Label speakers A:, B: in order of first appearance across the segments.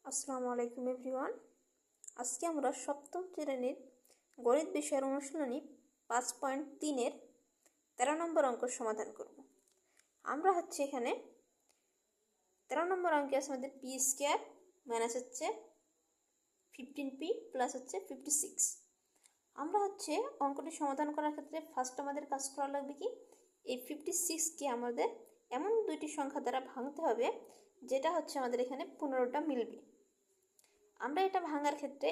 A: আসসালামু আলাইকুম এভরিওয়ান। আজকে আমরা সপ্তম শ্রেণীর গণিত বিষয়ের অনুশীলনী 5.3-এর 13 নম্বর অঙ্ক সমাধান করব। আমরা এখানে 13 নম্বর অঙ্কে আছে আমাদের P square minus 15p plus 56। আমরা অঙ্কটি সমাধান করার ক্ষেত্রে ফার্স্ট আমাদের কাজ করা লাগবে কি, এই 56কে আমাদের এমন দুইটি সংখ্যা দ্বারা ভাঙতে হবে যেটা আমাদের এখানে 15টা মিলবে। আমরা এটা ভাঙার ক্ষেত্রে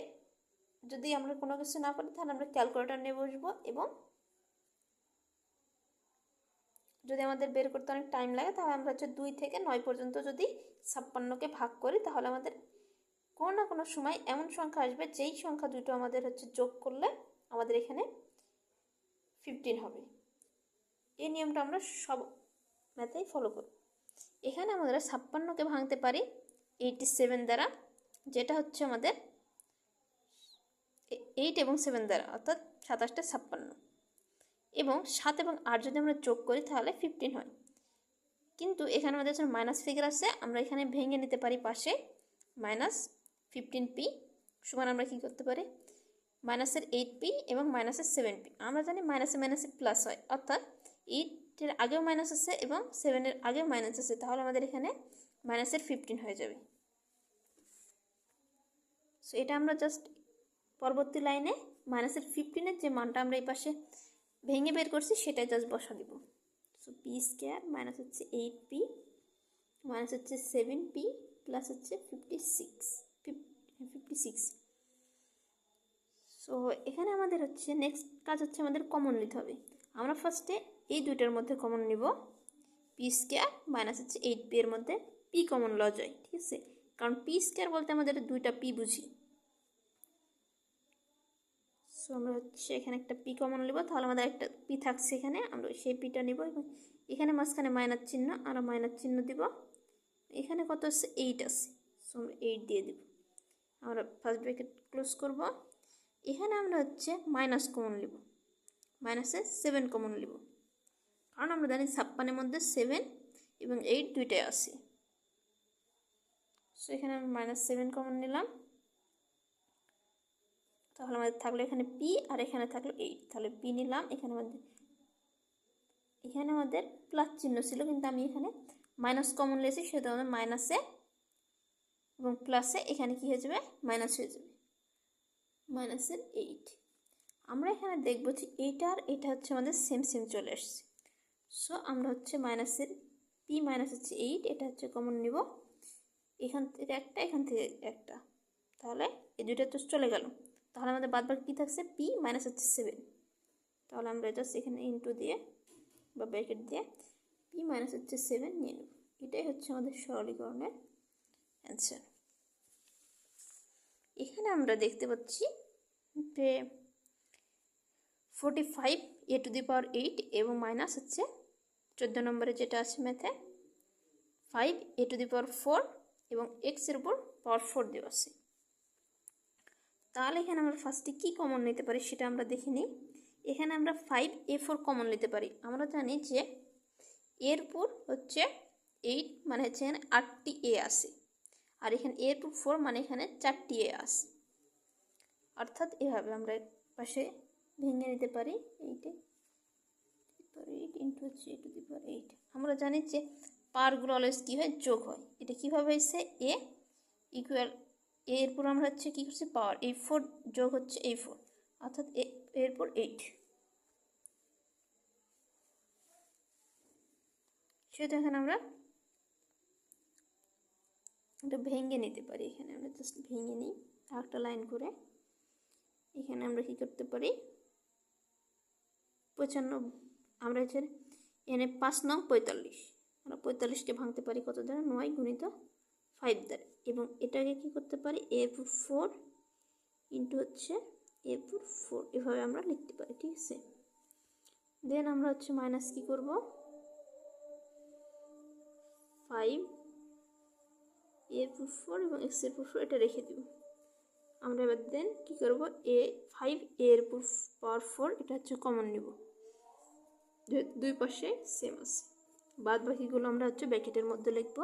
A: যদি আমরা কোনো কিছু না পারি তাহলে আমরা ক্যালকুলেটর নিয়ে বসবো, এবং যদি আমাদের বের করতে অনেক টাইম লাগে তাহলে আমরা 2 থেকে 9 পর্যন্ত যদি 56কে ভাগ করি তাহলে আমাদের কোনো না কোনো সময় এমন সংখ্যা আসবে যেই সংখ্যা দুটো আমাদের যোগ করলে আমাদের এখানে 15 হবে। এই নিয়মটা আমরা সব ম্যাথেই ফলো করব। এখানে আমরা 56কে ভাঙতে পারি 87 দ্বারা, যেটা আমাদের 8 এবং 7 দ্বারা, অর্থাৎ 27টা 56, এবং 7 এবং 8 যদি আমরা যোগ করি তাহলে 15 হয়। কিন্তু এখানে আমাদের মাইনাস ফিগার আছে, আমরা এখানে ভেঙে নিতে পারি পাশে -15p সমান আমরা কি করতে পারি, মাইনাসের 8p এবং মাইনাসের 7p। আমরা জানি মাইনাসে মাইনাসে প্লাস হয়, অর্থাৎ 8-এর আগেও মাইনাস আছে এবং 7-এর আগেও মাইনাস আছে, তাহলে আমাদের এখানে মাইনাসের 15 হয়ে যাবে। সো এটা আমরা জাস্ট পরবর্তী লাইনে মাইনাসের 15-এর যে মানটা আমরা এই পাশে ভেঙে বের করছি সেটাই জাস্ট বসা দিব। So P square minus 8p minus 7p plus 56। So এখানে আমাদের নেক্সট কাজ আমাদের কমন নিতে হবে। আমরা ফার্স্টে এই দুইটার মধ্যে কমন নিব, পি স্কোয়ার মাইনাস 8p এর মধ্যে পি কমন লওয়া যায়, ঠিক আছে, কারণ পি স্কোয়ার বলতে আমাদের দুইটা পি বুঝি। সো আমরা এখানে একটা পি কমন নেব, তাহলে আমাদের একটা পি থাকছে এখানে, আমরা সেই পিটা নিব এবং এখানে মাঝখানে মাইনাস চিহ্ন, আমরা মাইনাস চিহ্ন দিব। এখানে কত আছে, 8 আছে, সো আমরা 8 দিয়ে দিব। আমরা ফার্স্ট ব্র্যাকেট ক্লোজ করব। এখানে আমরা মাইনাস কমন নেব, মাইনাসে 7 কমন নেব, কারণ আমরা জানি 56-এর মধ্যে 7 এবং 8 দুইটাই আছে। সো এখানে আমরা -7 কমন নিলাম, তাহলে আমাদের থাকলো এখানে পি আর এখানে থাকলো 8, তাহলে পি নিলাম। এখানে আমাদের প্লাস চিহ্ন ছিল, কিন্তু আমি এখানে মাইনাস কমন নিয়েছি, সেটা আমাদের মাইনাসে এবং প্লাসে এখানে কি হয়ে যাবে, মাইনাস হয়ে যাবে, মাইনাসের 8। আমরা এখানে দেখব যে এইটা আর এটা আমাদের সেম সেম চলে আসছে। সো আমরা মাইনাসের পি মাইনাস 8, এটা কমন নিব, এখান থেকে একটা এখান থেকে একটা, তাহলে এই দুইটা তো চলে গেল। তাহলে আমাদের বাদ বাকি কী থাকছে, পি মাইনাস 7। তাহলে আমরা জাস্ট এখানে ইন্টু দিয়ে বা ব্র্যাকেট দিয়ে পি মাইনাস 7 নিয়ে নেব। এটাই আমাদের সরলীকরণের অ্যান্সার। এখানে আমরা দেখতে পাচ্ছি যে 45a⁸ এবং মাইনাস 14 নম্বরে যেটা আছে ম্যাথে 5a⁴ এবং x-এর উপর পাওয়ার 4 দেওয়া আছে। তাহলে এখানে আমরা ফার্স্টে কী কমন নিতে পারি সেটা আমরা দেখে নিই। এখানে আমরা 5a4 কমন নিতে পারি। আমরা জানি যে এর উপর 8 মানে এখানে 8টি a আছে, আর এখানে এর উপর 4 মানে এখানে 4টি a আছে, অর্থাৎ এভাবে আমরা পাশে ভেঙে নিতে পারি। 8 ইন্টু a⁴। আমরা জানি যে পাওয়ারগুলো অলওয়েজ কী হয়, যোগ হয়। এটা কীভাবে হয়েছে, a ইকুয়াল এরপর আমরা কী করছি, পাওয়ার এই 4 যোগ এই 4, অর্থাৎ এরপর 8। সেটা এখানে আমরা এটা ভেঙে নিতে পারি। এখানে আমরা জাস্ট ভেঙে নিই একটা লাইন করে। এখানে আমরা কী করতে পারি, 95 আমরা এখানে 5 নং 45, আমরা 45কে ভাঙতে পারি কত দ্বারা, 9 গুণিত 5 দ্বারা, এবং এটাকে কি করতে পারি, a⁴ ইন্টু a⁴, এভাবে আমরা লিখতে পারি, ঠিক আছে। দেন আমরা মাইনাস কি করব, 5a⁴ এবং x⁴ এটা রেখে দিব। আমরা এবার দেন কি করব, 5a⁴ এটা কমন নিব, দুই পাশে সেম আছে। বাদ বাকিগুলো আমরা ব্র্যাকেটের মধ্যে লিখব।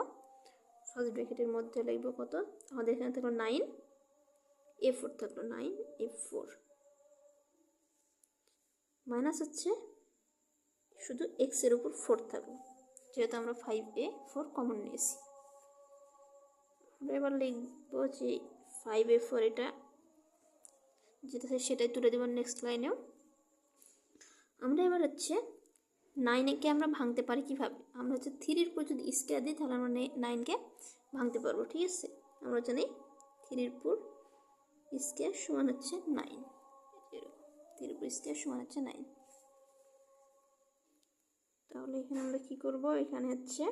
A: ফার্স্ট ব্র্যাকেটের মধ্যে লিখবো কত, আমাদের এখানে থাকলো 9a4 থাকলো 9a4 মাইনাস হচ্ছে শুধু এক্সের উপর 4 থাকলো, যেহেতু আমরা 5a4 কমন নিয়েছি। আমরা এবার লিখবো যে 5a4 এটা যেটা সেটাই তুলে দেবো নেক্সট লাইনেও। আমরা এবার হচ্ছে 9কে আমরা ভাঙতে পারি কীভাবে, আমরা হচ্ছে 3-এর উপর যদি স্কোয়ার দিই তাহলে আমরা 9কে ভাঙতে পারবো। ঠিক আছে, আমরা জানি 3-এর উপর স্কোয়ার সমান হচ্ছে 9, 3-এর উপর স্কোয়ার সমান হচ্ছে 9। তাহলে এখানে আমরা কী করবো, এখানে হচ্ছে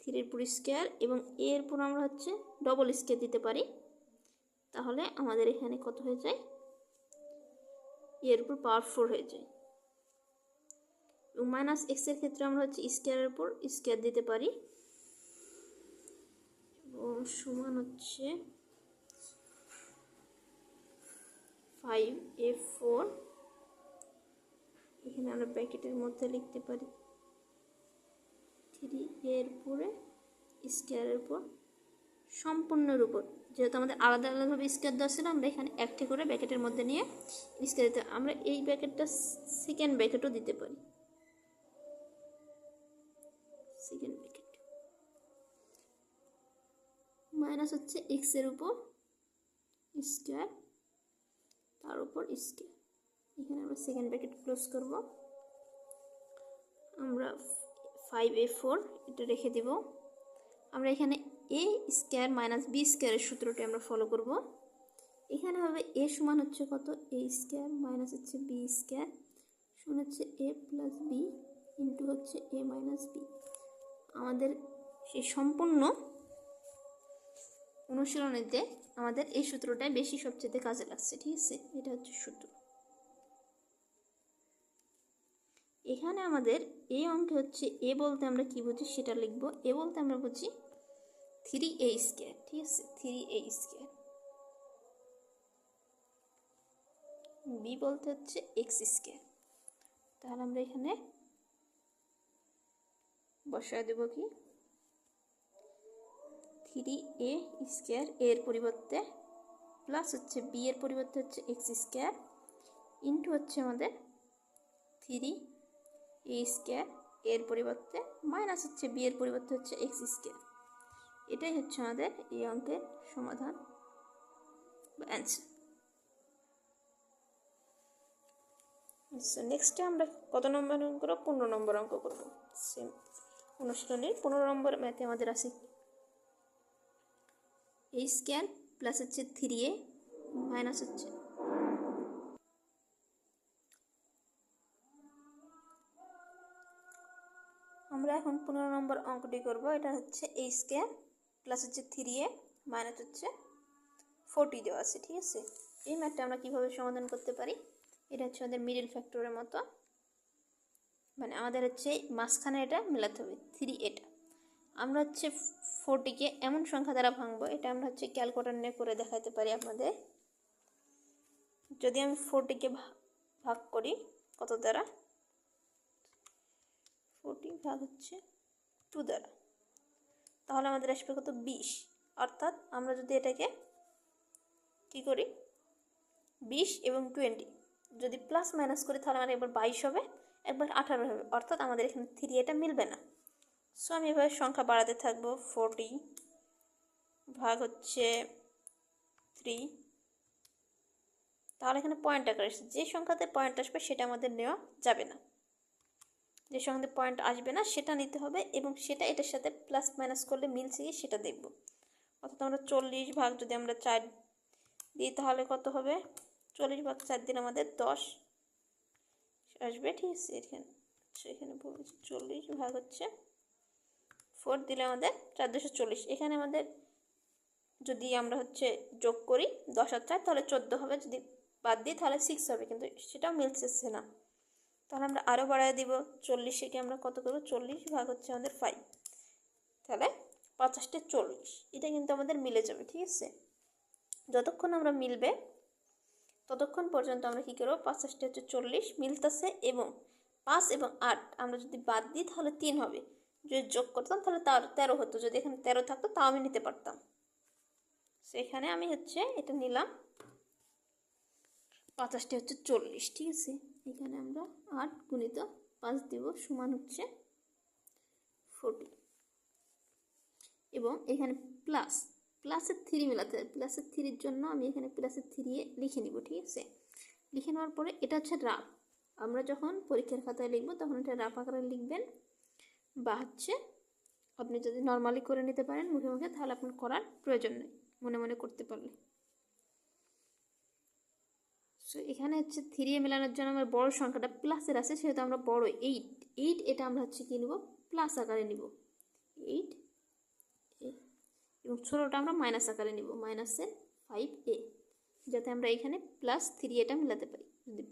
A: 3-এর উপর স্কোয়ার এবং এর উপর আমরা হচ্ছে ডবল স্কোয়ার দিতে পারি, তাহলে আমাদের এখানে কত হয়ে যায়, এর উপর পাওয়ার 4 হয়ে যায়। এবং মাইনাস এক্সের ক্ষেত্রে আমরা হচ্ছে স্কোয়ারের উপর স্কোয়ার দিতে পারি এবং সমান হচ্ছে 5a4, এখানে আমরা ব্র্যাকেটের মধ্যে লিখতে পারি 3 এর উপরে স্কোয়ারের উপর সম্পূর্ণের উপর, যেহেতু আমাদের আলাদা আলাদাভাবে স্কোয়ার দেওয়া ছিল আমরা এখানে একটি করে ব্র্যাকেটের মধ্যে নিয়ে স্কোয়ার দিতে, আমরা এই ব্র্যাকেটটা সেকেন্ড ব্র্যাকেটও দিতে পারি, সেকেন্ড ব্র্যাকেট মাইনাস হচ্ছে এক্সের উপর স্কোয়ার তার উপর স্কোয়ার, এখানে আমরা সেকেন্ড ব্র্যাকেট ক্লোজ করব। আমরা 5a4 এটা রেখে দিব। আমরা এখানে a স্কোয়ার মাইনাস b স্কোয়ারের সূত্রটি আমরা ফলো করব। এখানে হবে a সমান হচ্ছে কত, a স্কোয়ার মাইনাস হচ্ছে b স্কোয়ার সমান হচ্ছে a প্লাস b ইন্টু হচ্ছে a মাইনাস b। আমাদের সেই সম্পূর্ণ অনুশীলনীতে আমাদের এই সূত্রটাই বেশি সবচেয়ে কাজে লাগছে। ঠিক আছে, এটা হচ্ছে সূত্র। এখানে আমাদের এই অঙ্কে হচ্ছে এ বলতে আমরা কি বুঝি সেটা লিখবো। এ বলতে আমরা বুঝি 3a স্কোয়ার। ঠিক আছে, 3a স্কোয়ার। বি বলতে হচ্ছে এক্স স্কোয়ার। তাহলে আমরা এখানে বসায় দেব কি 3a স্কোয়ার এর পরিবর্তে প্লাস হচ্ছে বি এর পরিবর্তে হচ্ছে এক্স স্কোয়ার ইন্টু হচ্ছে আমাদের 3a স্কোয়ার এর পরিবর্তে মাইনাস হচ্ছে বি এর পরিবর্তে হচ্ছে এক্স স্কোয়ার। এটাই হচ্ছে আমাদের এই অঙ্কের সমাধান বা অ্যান্সার। আচ্ছা, নেক্সটে আমরা কত নম্বর অঙ্ক করব, 15 নম্বর অঙ্ক করব। সেম অনুশীলনীর 15 নম্বর ম্যাথে আমাদের আছে a স্কোয়ার প্লাস হচ্ছে 3a মাইনাস হচ্ছে আমরা এখন 15 নম্বর অঙ্কটি করব। এটা হচ্ছে a স্কোয়ার প্লাস হচ্ছে 3a মাইনাস হচ্ছে 40 দেওয়া আছে। ঠিক আছে, এই ম্যাথটা আমরা কিভাবে সমাধান করতে পারি, এটা হচ্ছে আমাদের মিডল ফ্যাক্টরের মতো, মানে আমাদের হচ্ছে মাঝখানে এটা মেলাতে হবে 3 এটা। আমরা হচ্ছে 40কে এমন সংখ্যা দ্বারা ভাঙবো, এটা আমরা হচ্ছে ক্যালকুলেটর নিয়ে করে দেখাতে পারি আপনাদের। যদি আমি 40কে ভাগ করি কত দ্বারা, 40 ভাগ হচ্ছে 2 দ্বারা, তাহলে আমাদের আসবে কত 20। অর্থাৎ আমরা যদি এটাকে কি করি 20 এবং 20 যদি প্লাস মাইনাস করি তাহলে আমাদের একবার 22 হবে একবার 18 হবে, অর্থাৎ আমাদের এখানে 3 এটা মিলবে না। সো আমি এভাবে সংখ্যা বাড়াতে থাকবো, 40 ভাগ হচ্ছে 3, তাহলে এখানে পয়েন্ট আকার আসছে, যে সংখ্যাতে পয়েন্ট আসবে সেটা আমাদের নেওয়া যাবে না, যে সংখ্যাতে পয়েন্ট আসবে না সেটা নিতে হবে এবং সেটা এটার সাথে প্লাস মাইনাস করলে মিলছে কি সেটা দেখব। অর্থাৎ আমরা 40 ভাগ যদি আমরা 4 দিই তাহলে কত হবে, 40 ভাগ 4 দিন আমাদের 10 আসবে। ঠিক আছে, এখানে বলছি 40 ভাগ হচ্ছে 4 দিলে আমাদের 440। এখানে আমাদের যদি আমরা হচ্ছে যোগ করি 10 আর 4 তাহলে 14 হবে, যদি বাদ দিই তাহলে 6 হবে, কিন্তু সেটাও মিলছে না। তাহলে আমরা আরও বাড়ায় দিব, 40কে আমরা কত করব, 40 ভাগ হচ্ছে আমাদের 5, তাহলে 50টা 40, এটা কিন্তু আমাদের মিলে যাবে। ঠিক আছে, যতক্ষণ আমরা মিলবে ততক্ষণ পর্যন্ত আমরা কী করবো, 50টা হচ্ছে 40 মিলতেছে এবং 5 এবং 8 আমরা যদি বাদ দিই তাহলে 3 হবে, যদি যোগ করতাম তাহলে তার 13 হতো, যদি এখানে 13 থাকতো তাও আমি নিতে পারতাম। সেখানে আমি হচ্ছে এটা নিলাম 50টি হচ্ছে 40, ঠিক আছে। এখানে আমরা 8 গুণিত 5 দিব সমান হচ্ছে 40, এবং এখানে প্লাসের 3 মেলাতে হবে। প্লাসের 3-র জন্য আমি এখানে প্লাসের 3 লিখে নিব, ঠিক আছে। লিখে নেওয়ার পরে এটা হচ্ছে রাফ, আমরা যখন পরীক্ষার খাতায় লিখবো তখন এটা রাফ আকারে লিখবেন, বা হচ্ছে আপনি যদি নর্মালি করে নিতে পারেন মুখে মুখে, তাহলে আপনার করার প্রয়োজন নেই, মনে মনে করতে পারলে। সো এখানে হচ্ছে 3 মেলানোর জন্য আমার বড় সংখ্যাটা প্লাসের আছে, সেহেতু আমরা বড় 8 এটা আমরা হচ্ছে কি নিব, প্লাস আকারে নিব 8, এবং ছোটোটা আমরা মাইনাস আকারে নিব, মাইনাসের 5a, যাতে আমরা এখানে +3 এটা মেলাতে পারি। যদি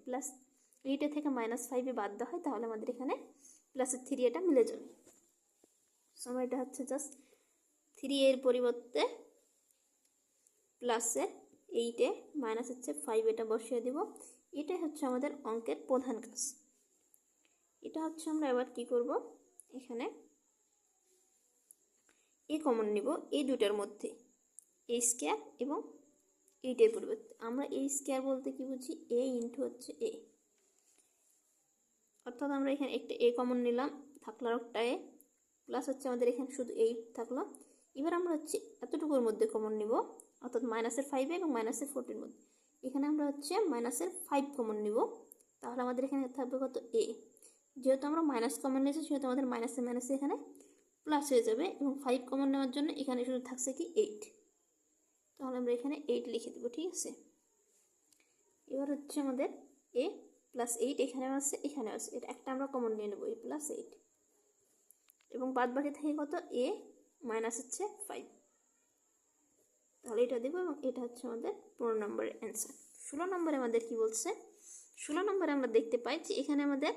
A: +8 থেকে -5 বাদ দেওয়া হয় তাহলে আমাদের এখানে +3 এটা মিলে যাবে। সময় এটা হচ্ছে জাস্ট 3 এর পরিবর্তে +8 মাইনাস হচ্ছে 5 এটা বসিয়ে দিব। এটাই হচ্ছে আমাদের অঙ্কের প্রধান কাজ। এটা হচ্ছে আমরা এবার কি করব, এখানে এ কমন নিব এই দুটার মধ্যে, a স্কয়ার এবং 8 এর পরিবর্তে আমরা a স্কয়ার বলতে কি বুঝি, a ইন্টু হচ্ছে a, অর্থাৎ আমরা এখানে একটা a কমন নিলাম, থাকলো একটা a, প্লাস হচ্ছে আমাদের এখানে শুধু 8 থাকলো। এবার আমরা হচ্ছে এতটুকুর মধ্যে কমন নিব, অর্থাৎ মাইনাসের 5 এবং মাইনাসের 4 এর মধ্যে। এখানে আমরা হচ্ছে মাইনাসের 5 কমন নিব, তাহলে আমাদের এখানে থাকবে কত a, যেহেতু আমরা মাইনাস কমন নিয়েছি সেহেতু আমাদের মাইনাসে মাইনাসে এখানে প্লাস হয়ে যাবে, এবং 5 কমন নেওয়ার জন্য এখানে শুধু থাকছে কি 8, তাহলে আমরা এখানে 8 লিখে দেবো, ঠিক আছে। এবার হচ্ছে আমাদের a +8 এখানে আছে এখানে আছে, এটা একটা আমরা কমন নিয়ে নেব, a +8, এবং বাদ বাকি থাকে কত, a মাইনাস হচ্ছে 5, তাহলে এটা দেবো, এবং এটা হচ্ছে আমাদের 15 নম্বরের অ্যান্সার। 16 নম্বরে আমাদের কি বলছে, 16 নম্বরে আমরা দেখতে পাই যে এখানে আমাদের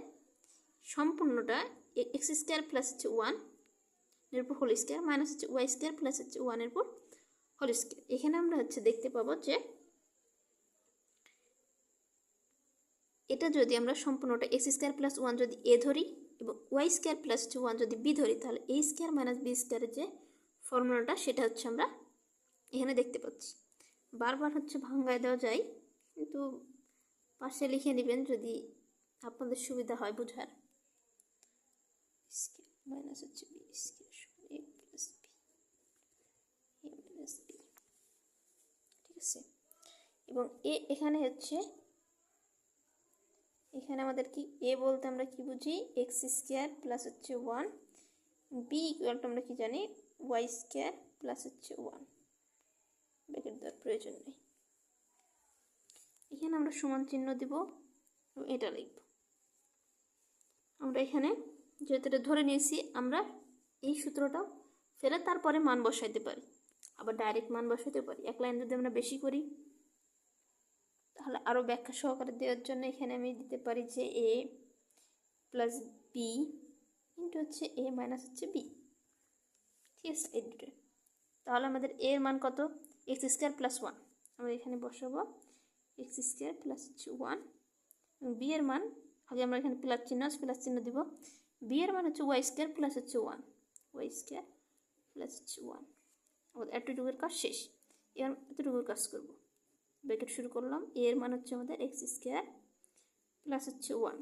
A: সম্পূর্ণটা x স্কয়ার প্লাস হচ্ছে 1 এর উপর হোল স্কয়ার মাইনাস হচ্ছে y স্কয়ার প্লাস হচ্ছে 1 এর উপর হোল স্কয়ার। এখানে আমরা হচ্ছে দেখতে পাবো যে এটা যদি আমরা সম্পূর্ণটা x স্কয়ার প্লাস 1 যদি a ধরি এবং y স্কয়ার প্লাস হচ্ছে 1 যদি b ধরি, তাহলে a স্কয়ার মাইনাস b স্কয়ারের যে ফর্মুলাটা সেটা হচ্ছে আমরা এখানে দেখতে পাচ্ছি। বারবার হচ্ছে ভাঙায় দেওয়া যায়, কিন্তু পাশে লিখে নেবেন যদি আপনাদের সুবিধা হয় বোঝার। মাইনাস হচ্ছে b square a plus b, a minus b, ঠিক আছে। এবং a এখানে হচ্ছে, এখানে আমাদের কি a বলতে আমরা কি বুঝি, x স্কয়ার প্লাস হচ্ছে 1, b ইকুয়াল টু আমরা কি জানি y স্কয়ার প্লাস হচ্ছে 1, ব্র্যাকেট দেওয়ার প্রয়োজন নেই। এখানে আমরা সমান চিহ্ন দিব এবং এটা লিখব। আমরা এখানে যেহেতু এটা ধরে নিয়েছি, আমরা এই সূত্রটা ফেলে তারপরে মান বসাইতে পারি, আবার ডাইরেক্ট মান বসাইতে পারি। এক লাইন যদি আমরা বেশি করি তাহলে আরও ব্যাখ্যা সহকারে দেওয়ার জন্য এখানে আমি দিতে পারি যে a প্লাস বি ইন্টু হচ্ছে a মাইনাস হচ্ছে b, ঠিক আছে, এই দুটো। তাহলে আমাদের a এর মান কত, x স্কয়ার প্লাস 1, আমরা এখানে বসাবো x স্কয়ার প্লাস হচ্ছে 1, এবং b এর মান আগে আমরা এখানে প্লাস চিহ্ন দিব, b এর মান হচ্ছে y স্কয়ার প্লাস হচ্ছে 1, y স্কয়ার প্লাস হচ্ছে 1। আমাদের এতটুকুর কাজ শেষ, এবার এতটুকুর কাজ করব। ব্র্যাকেট শুরু করলাম, a এর মান হচ্ছে আমাদের x স্কয়ার প্লাস হচ্ছে 1,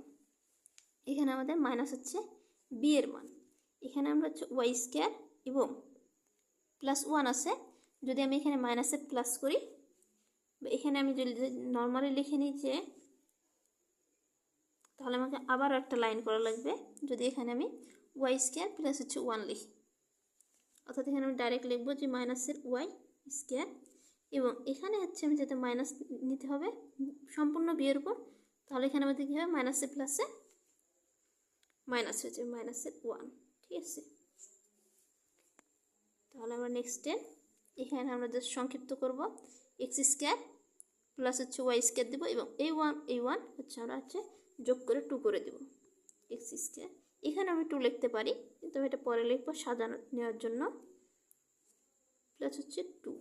A: এখানে আমাদের মাইনাস হচ্ছে b এর মান, এখানে আমরা হচ্ছে y স্কয়ার এবং প্লাস 1 আছে, যদি আমি এখানে মাইনাসে প্লাস করি, এখানে আমি যদি নর্মালি লিখে নিই যে, তাহলে আমাকে আবার একটা লাইন করা লাগবে। যদি এখানে আমি y স্কয়ার প্লাস হচ্ছে 1 লিখি, অর্থাৎ এখানে আমি ডাইরেক্ট লিখবো যে মাইনাসের y স্কয়ার, এবং এখানে হচ্ছে আমি যাতে মাইনাস নিতে হবে সম্পূর্ণ b এর উপর, তাহলে এখানে আমাদের কী হবে, মাইনাসে প্লাসে মাইনাস হয়ে যাবে মাইনাসের 1, ঠিক আছে। তাহলে আমরা নেক্সটে এখানে আমরা জাস্ট সংক্ষিপ্ত করব, x স্কয়ার প্লাস হচ্ছে y স্কয়ার দেবো, এবং এই ওয়ান হচ্ছে আমরা হচ্ছে যোগ করে 2 করে দেবো x স্কয়ার। এখানে আমি 2 লিখতে পারি, কিন্তু আমি এটা পরে লিখবো সাজানো নেওয়ার জন্য, প্লাস হচ্ছে 2,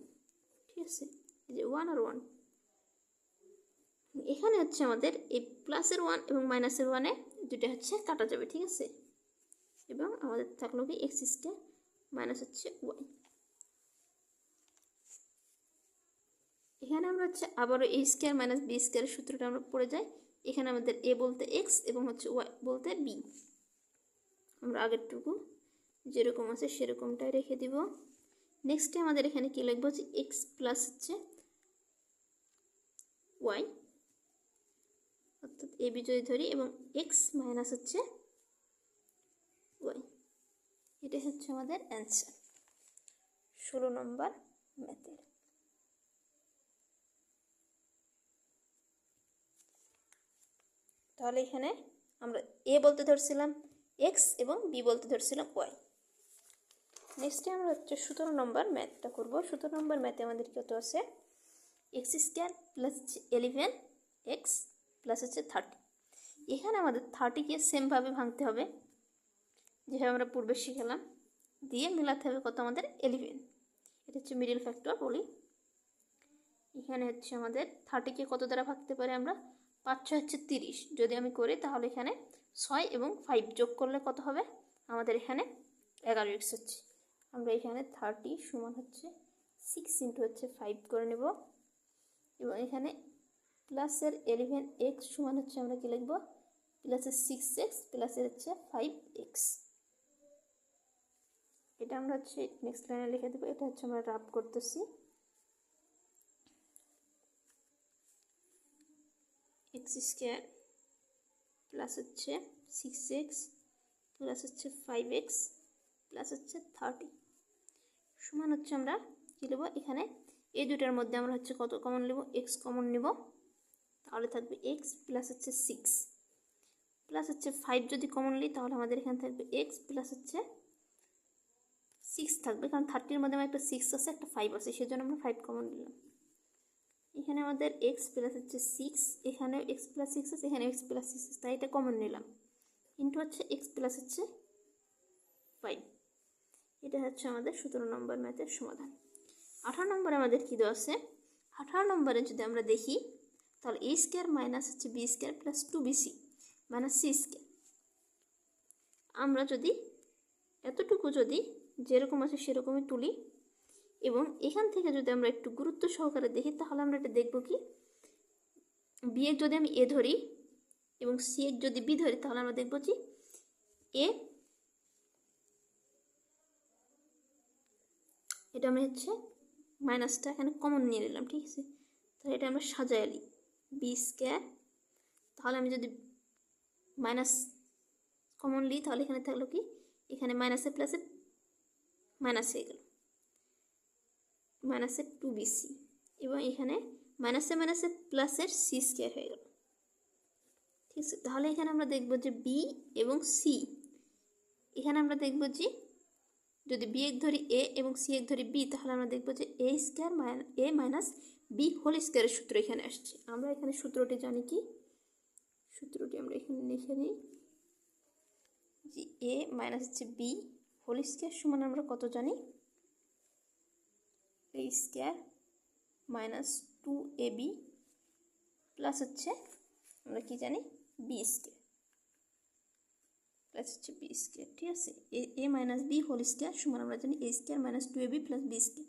A: ঠিক আছে, এই যে 1 আর 1। এখানে হচ্ছে আমাদের এই প্লাসের 1 এবং মাইনাসের 1 দুটো হচ্ছে কাটা যাবে, ঠিক আছে। এবং আমাদের থাকলো কি এক্স স্কোয়ার মাইনাস হচ্ছে ওয়াই। এখানে আমরা হচ্ছে আবারও এ স্কোয়ার মাইনাস বি স্কোয়ারের সূত্রটা আমরা পড়ে যাই। এখানে আমাদের এ বলতে এক্স এবং হচ্ছে ওয়াই বলতে বি। আমরা আগেরটুকু যেরকম আছে সেরকমটাই রেখে দিব। নেক্সটে আমাদের এখানে কি লিখবো যে এক্স প্লাস হচ্ছে ওয়াই, অর্থাৎ এ বি যদি ধরি, এবং এক্স মাইনাস হচ্ছে ওয়াই। এটাই হচ্ছে আমাদের অ্যান্সার 16 নম্বর ম্যাথের। তাহলে এখানে আমরা এ বলতে ধরছিলাম এক্স এবং বি বলতে ধরছিলাম ওয়াই। নেক্সটে আমরা হচ্ছে 17 নম্বর ম্যাথটা করব। 17 নম্বর ম্যাথে আমাদের কত আছে, x square plus 11 x plus হচ্ছে 30। এখানে আমাদের 30কে সেমভাবে ভাঙতে হবে যেভাবে আমরা পূর্বে শিখলাম, দিয়ে মেলাতে হবে কত আমাদের 11। এটা হচ্ছে মিডল ফ্যাক্টর বলি। এখানে হচ্ছে আমাদের 30কে কত দ্বারা ভাগতে পারি আমরা, 5 6 হচ্ছে 30। যদি আমি করি তাহলে এখানে 6 এবং 5 যোগ করলে কত হবে আমাদের এখানে 11x হচ্ছে। আমরা এখানে 30 সমান হচ্ছে 6 ইন্টু হচ্ছে 5 করে নেব, এবং এখানে প্লাসের 11x সমান হচ্ছে আমরা কি লিখব, প্লাসের 6x প্লাসের হচ্ছে 5x। এটা আমরা হচ্ছে নেক্সট লাইনে লিখে দেবো। এটা হচ্ছে আমরা রাফ করতেছি। এক্স স্কোয়ার প্লাস হচ্ছে 6x প্লাস হচ্ছে 5x প্লাস হচ্ছে 30 সমান হচ্ছে আমরা কী নেব, এখানে এই দুটার মধ্যে আমরা হচ্ছে কত কমন নেব, এক্স কমন নেব। তাহলে থাকবে এক্স প্লাস হচ্ছে 6 প্লাস হচ্ছে 5 যদি কমন নিই তাহলে আমাদের এখানে থাকবে এক্স প্লাস হচ্ছে 6 থাকবে, কারণ 30-র মধ্যে আমার একটা 6 আছে একটা 5 আছে, সেজন্য আমরা 5 কমন নিলাম। এখানে আমাদের এক্স প্লাস হচ্ছে 6, এখানেও এক্স প্লাস 6 আছে, এখানে এক্স প্লাস 6 আছে, তাই এটা কমন নিলাম। ইন্টু হচ্ছে এক্স প্লাস হচ্ছে 5। এটা হচ্ছে আমাদের 17 নম্বর ম্যাথের সমাধান। 18 নম্বরে আমাদের কী দেওয়া আছে, 18 নম্বরে যদি আমরা দেখি তাহলে এ স্কোয়ার মাইনাস হচ্ছে b square plus 2bc minus c square. আমরা যদি এতটুকু যদি যেরকম আছে সেরকমই তুলি, এবং এখান থেকে যদি আমরা একটু গুরুত্ব সহকারে দেখি তাহলে আমরা এটা দেখব কি, বি এর যদি আমি এ ধরি এবং সি এর যদি বি ধরি তাহলে আমরা দেখব যে এ, এটা আমরা হচ্ছে মাইনাসটা এখানে কমন নিয়ে নিলাম, ঠিক আছে। তাহলে এটা আমরা সাজাই নিই বি স্কোয়ার, তাহলে আমি যদি মাইনাস কমন নিই তাহলে এখানে থাকলো কি, এখানে মাইনাসে প্লাসে মাইনাস হয়ে গেল মাইনাসের 2bc, এবং এখানে মাইনাসে মাইনাসে প্লাসের সি স্কোয়ার হয়ে গেল, ঠিক আছে। তাহলে এখানে আমরা দেখব যে বি এবং সি, এখানে আমরা দেখব যে যদি বি এক ধরি এ এবং সি এক ধরি বি তাহলে আমরা দেখব যে এ স্কোয়ার এ মাইনাস বি হোল স্কোয়ারের সূত্র এখানে আসছে। আমরা এখানে সূত্রটি জানি কি, সূত্রটি আমরা এখানে লিখে নিই যে এ মাইনাস হচ্ছে বি হোল স্কোয়ার সমান আমরা কত জানি, a square minus 2ab plus হচ্ছে আমরা কি জানি বি স্কোয়ার প্লাস হচ্ছে বি স্কোয়ার, ঠিক আছে। A minus b whole square সমান আমরা জানি a square minus 2ab plus b square.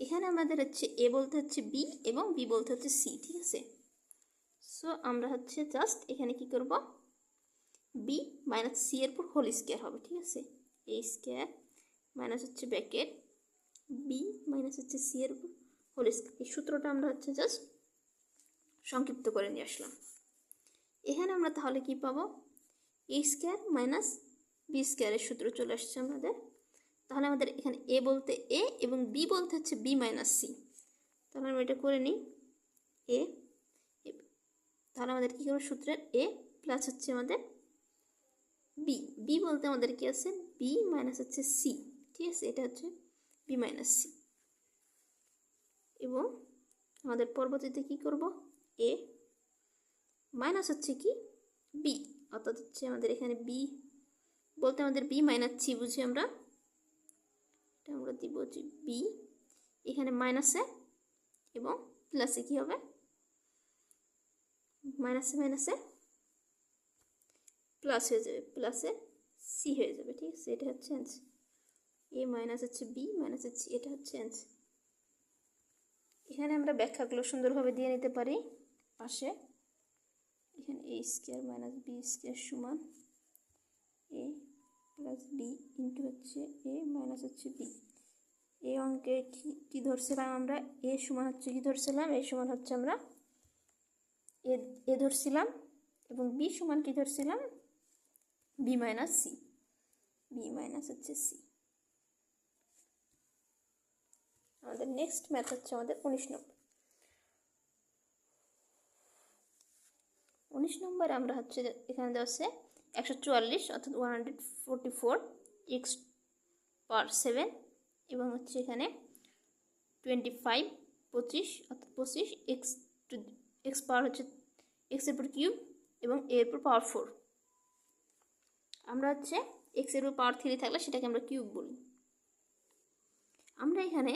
A: এখানে আমাদের হচ্ছে এ বলতে হচ্ছে বি এবং বি বলতে হচ্ছে সি, ঠিক আছে। সো আমরা হচ্ছে জাস্ট এখানে কি করব, বি মাইনাস সি এর উপর হোল স্কোয়ার হবে, ঠিক আছে। এ স্কোয়ার মাইনাস হচ্ছে ব্র্যাকেট বি মাইনাস হচ্ছে সি এর উপর হোল স্কোয়ার। এই সূত্রটা আমরা হচ্ছে জাস্ট সংক্ষিপ্ত করে নিয়ে আসলাম। এখানে আমরা তাহলে কি পাবো, এ স্কোয়ার মাইনাস বি স্কোয়ারের সূত্র চলে আসছে আমাদের। তাহলে আমাদের এখানে এ বলতে এ এবং বি বলতে হচ্ছে বি মাইনাস সি। তাহলে আমরা এটা করে নিই এ, তাহলে আমাদের কী করবো, সূত্রের এ প্লাস হচ্ছে আমাদের বি, বি বলতে আমাদের কি আছে বি মাইনাস হচ্ছে সি, ঠিক আছে। এটা হচ্ছে বি মাইনাস সি, এবং আমাদের পরবর্তীতে কি করব, এ মাইনাস হচ্ছে কি বি, অর্থাৎ হচ্ছে আমাদের এখানে বি বলতে আমাদের বি মাইনাস সি বুঝি আমরা, এটা আমরা দিব যে বি এখানে মাইনাসে এবং প্লাসে কি হবে, মাইনাসে মাইনাসে প্লাস হয়ে যাবে, প্লাসে সি হয়ে যাবে। ঠিক আছে, এটা হচ্ছে অ্যান্সার। এ মাইনাস হচ্ছে বি মাইনাস হচ্ছে এটা হচ্ছে অ্যান্সার। এখানে আমরা ব্যাখ্যাগুলো সুন্দরভাবে দিয়ে নিতে পারি পাশে। এখানে এ স্কোয়ার মাইনাস বি স্কোয়ার সমান এ প্লাস বি ইন্টু হচ্ছে এ মাইনাস হচ্ছে বি। এই অঙ্কে কি ধরছিলাম আমরা? এ সমান হচ্ছে কি ধরছিলাম? এ সমান হচ্ছে আমরা এ ধরছিলাম, এবং বি সমান কি ধরছিলাম? B minus c. B minus হচ্ছে সি। আমাদের নেক্সট ম্যাথ হচ্ছে আমাদের 19 নম্বর। 19 নম্বরে আমরা হচ্ছে এখানে দেওয়া আছে 144 অর্থাৎ 144 এক্স পাওয়ার 7 এবং হচ্ছে এখানে 25 25 অর্থাৎ 25 এক্স পাওয়ার হচ্ছে এক্স এর উপর কিউব এবং এ এর উপর পাওয়ার 4। আমরা হচ্ছে এক্স এর উপর পাওয়ার 3 থাকলে সেটাকে আমরা কিউব বলি। আমরা এখানে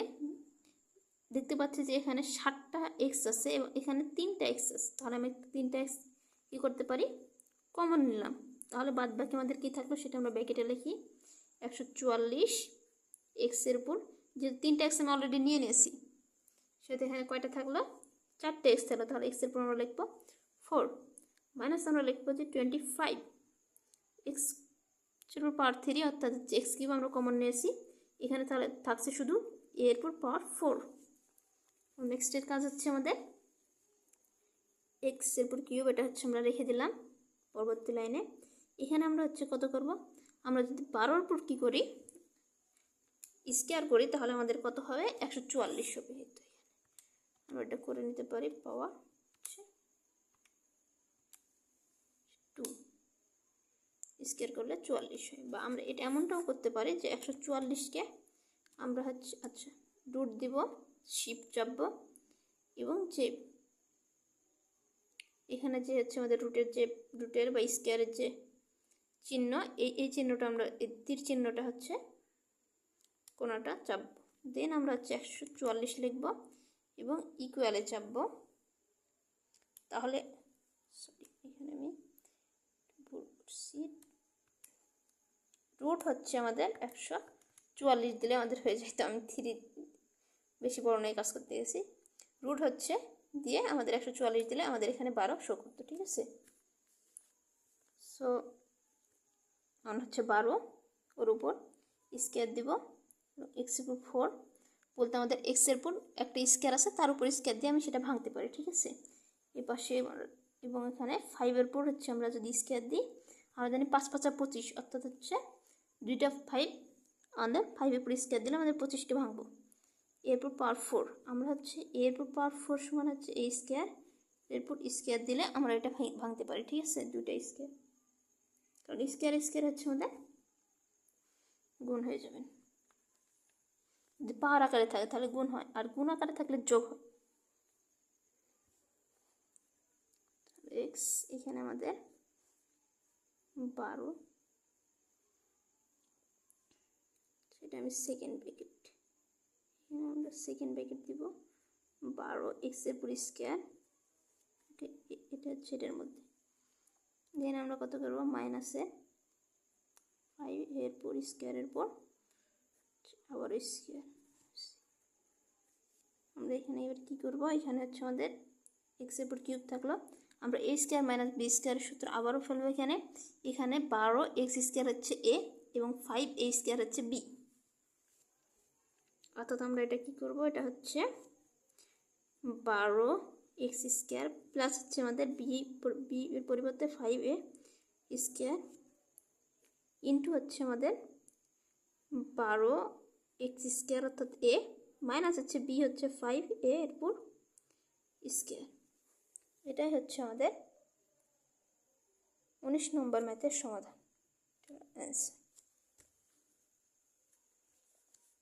A: দেখতে পাচ্ছি যে এখানে 7টা এক্স আছে এবং এখানে 3টা এক্স আছে। তাহলে আমি 3টা এক্স কী করতে পারি? কমন নিলাম। তাহলে বাদ বাকি আমাদের কী থাকলো সেটা আমরা ব্র্যাকেটে লিখি। 144 এক্সের উপর, যেহেতু 3টা এক্স আমি অলরেডি নিয়ে নিয়েছি, সেটা এখানে কয়টা থাকলো? 4টে এক্স থাকলো। তাহলে এক্সের উপর আমরা লিখবো 4 মাইনাস আমরা লিখবো যে 25 এক্স এর উপর পাওয়ার 3 অর্থাৎ এক্স কিউব আমরা কমন নিয়েছি। এখানে তাহলে থাকছে শুধু এ এর উপর পাওয়ার 4। নেক্সটের কাজ হচ্ছে আমাদের এক্স এর উপর কিউব, এটা হচ্ছে আমরা রেখে দিলাম পরবর্তী লাইনে। এখানে আমরা হচ্ছে কত করব? আমরা যদি 12-র উপর কী করি? স্কোয়ার করি, তাহলে আমাদের কত হবে? 144 হবে। আমরা এটা করে নিতে পারি। পাওয়ার হচ্ছে 2 স্কোয়ার করলে 44 হয়। বা আমরা এটা এমনটাও করতে পারি যে 144কে আমরা হচ্ছে রুট দিব, শিফট চাপবো, এবং যে এখানে যে হচ্ছে আমাদের রুটের বা স্কোয়ারের যে চিহ্ন, এই চিহ্নটা আমরা তীর চিহ্নটা হচ্ছে কোনাটা চাপবো। দেন আমরা হচ্ছে 144 লিখবো এবং ইকুয়ালে চাপবো। তাহলে এখানে আমি ভুল করছি, রুট হচ্ছে আমাদের 144 দিলে আমাদের হয়ে যায়। তো আমি 3 বেশি বড় নয় কাজ করতে গেছি। রুট হচ্ছে দিয়ে আমাদের 144 দিলে আমাদের এখানে 12 শো করতো। ঠিক আছে, সো আমরা হচ্ছে 12 ওর উপর স্কোয়ার দিব, এক্স এর উপর 4 বলতে আমাদের এক্স এর উপর একটা স্কোয়ার আছে, তার উপর স্কোয়ার দিয়ে আমি সেটা ভাঙতে পারি। ঠিক আছে, এই পাশে এবং এখানে 5-এর উপর হচ্ছে আমরা যদি স্কোয়ার দিই, আমরা জানি 5 5 25 অর্থাৎ হচ্ছে 2টা 5 আমাদের 5-এর উপর স্কোয়ার দিলে আমাদের 25কে ভাঙবো। এরপর পাওয়ার 4 আমরা হচ্ছে এরপর পাওয়ার 4 সমান হচ্ছে এই স্কোয়ার, এরপর স্কোয়ার দিলে আমরা এটা ভাঙতে পারি। ঠিক আছে, 2টা স্কোয়ার, কারণ স্কোয়ার স্কোয়ার হচ্ছে আমাদের গুণ হয়ে যাবেন। যদি পাওয়ার আকারে থাকে তাহলে গুণ হয়, আর গুণ আকারে থাকলে যোগ হয়। এক্স এখানে আমাদের 12, সেটা আমি সেকেন্ড ব্র্যাকেট, এখানে আমরা সেকেন্ড ব্র্যাকেট দিব 12 এক্স এর উপর স্কোয়ার, এটা হচ্ছে এটার মধ্যে। দেন আমরা কত করবো? মাইনাসে 5 এর উপর স্কোয়ারের পর আবার স্কোয়ার। আমরা এখানে এবার কী করবো? এখানে হচ্ছে আমাদের এক্স এর উপর কিউব থাকলো, আমরা এ স্কোয়ার মাইনাস বি স্কোয়ারের সূত্র আবারও ফেলবো এখানে। এখানে 12 এক্স স্কোয়ার হচ্ছে এ এবং 5 এ স্কোয়ার হচ্ছে বি, অর্থাৎ আমরা এটা কী করবো? এটা হচ্ছে 12 এক্স স্কোয়ার প্লাস হচ্ছে আমাদের বি এর পরিবর্তে 5 এ স্কোয়ার ইন্টু হচ্ছে আমাদের 12 এক্স স্কোয়ার অর্থাৎ এ মাইনাস হচ্ছে বি হচ্ছে 5 এ এর উপর স্কোয়ার। এটাই হচ্ছে আমাদের 19 নম্বর ম্যাথের সমাধান, অ্যান্সার।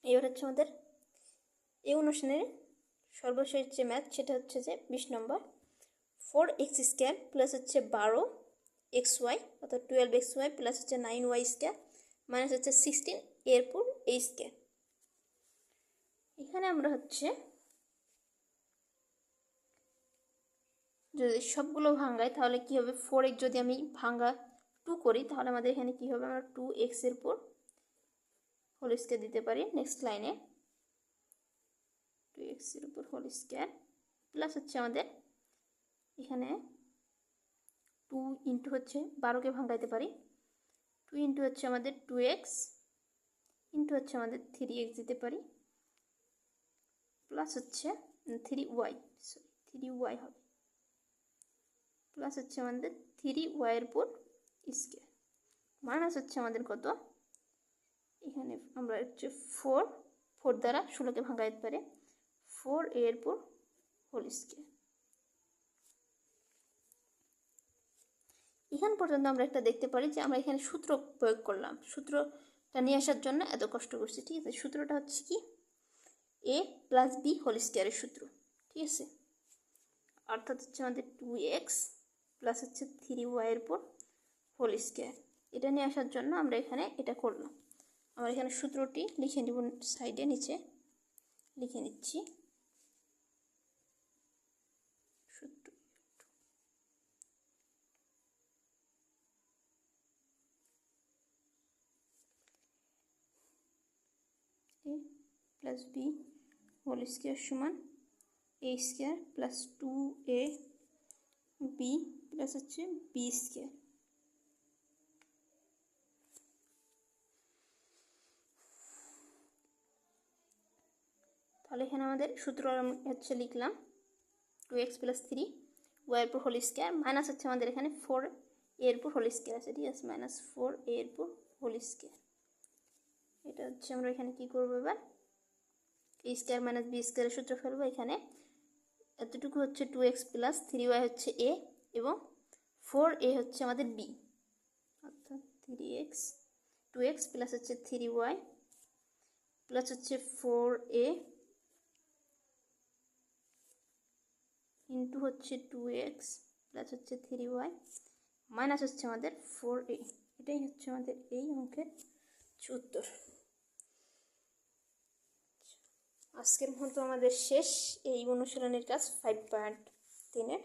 A: এবার হচ্ছে আমাদের এই অনুষ্ঠানের সর্বশেষ যে ম্যাথ সেটা হচ্ছে যে 20 নম্বর। 4x স্কোয়ার প্লাস হচ্ছে 12xy অর্থাৎ 12xy প্লাস হচ্ছে 9y স্কোয়ার মাইনাস হচ্ছে 16 এরপর a স্কোয়ার। এখানে আমরা হচ্ছে যদি সবগুলো ভাঙাই তাহলে কি হবে? 4x যদি আমি 2 করি তাহলে আমাদের এখানে কি হবে, আমরা 2x এর উপর হোল স্কয়ার দিতে পারি। নেক্সট লাইনে 2x এর উপর হোল স্কয়ার প্লাস হচ্ছে আমাদের এখানে 2 ইন্টু হচ্ছে 12কে ভাঙাইতে পারি, 2 ইন্টু হচ্ছে আমাদের 2x ইন্টু হচ্ছে আমাদের 3x দিতে পারি, প্লাস হচ্ছে 3y, সরি 3y হবে, প্লাস হচ্ছে আমাদের 3y এর উপর স্কয়ার মাইনাস হচ্ছে আমাদের কত, এখানে আমরা হচ্ছে 4 দ্বারা 16কে ভাঙাইতে পারে, 4 এর উপর হোল স্কয়ার। এখান পর্যন্ত আমরা একটা দেখতে পারি যে আমরা এখানে সূত্র প্রয়োগ করলাম, সূত্রটা নিয়ে আসার জন্য এত কষ্ট করছি। ঠিক আছে, সূত্রটা হচ্ছে কি a প্লাস বি হোল স্কয়ারের সূত্র। ঠিক আছে, অর্থাৎ হচ্ছে আমাদের 2x প্লাস হচ্ছে 3y এর উপর হোল স্কয়ার। এটা নিয়ে আসার জন্য আমরা এখানে এটা করলাম। আমরা এখানে সূত্রটি লিখে নিব, সাইডে নিচে লিখে নিচ্ছি সূত্র। a plus b whole square সমান a square plus 2ab plus হচ্ছে বি স্কয়ার। তাহলে এখানে আমাদের সূত্র হচ্ছে লিখলাম 2x প্লাস 3 ওয়াই এর উপর হোল স্কয়ার মাইনাস হচ্ছে আমাদের এখানে 4 এর উপর হোল স্কয়ার আছে। ঠিক আছে, মাইনাস 4 এর উপর হোল স্কয়ার। এটা হচ্ছে আমরা এখানে কি করবো, এবার a স্কয়ার মাইনাস বি স্কয়ারের সূত্র ফেলবো। এখানে এতটুকু হচ্ছে 2x প্লাস 3y হচ্ছে a এবং 4a হচ্ছে আমাদের b, অর্থাৎ 2x প্লাস হচ্ছে 3y প্লাস হচ্ছে 4a ইন্টু হচ্ছে 2x প্লাস হচ্ছে 3y মাইনাস হচ্ছে আমাদের 4a। এটাই হচ্ছে আমাদের এই অঙ্কের উত্তর। আজকের মতো আমাদের শেষ এই অনুশীলনের কাজ 5.3-এর।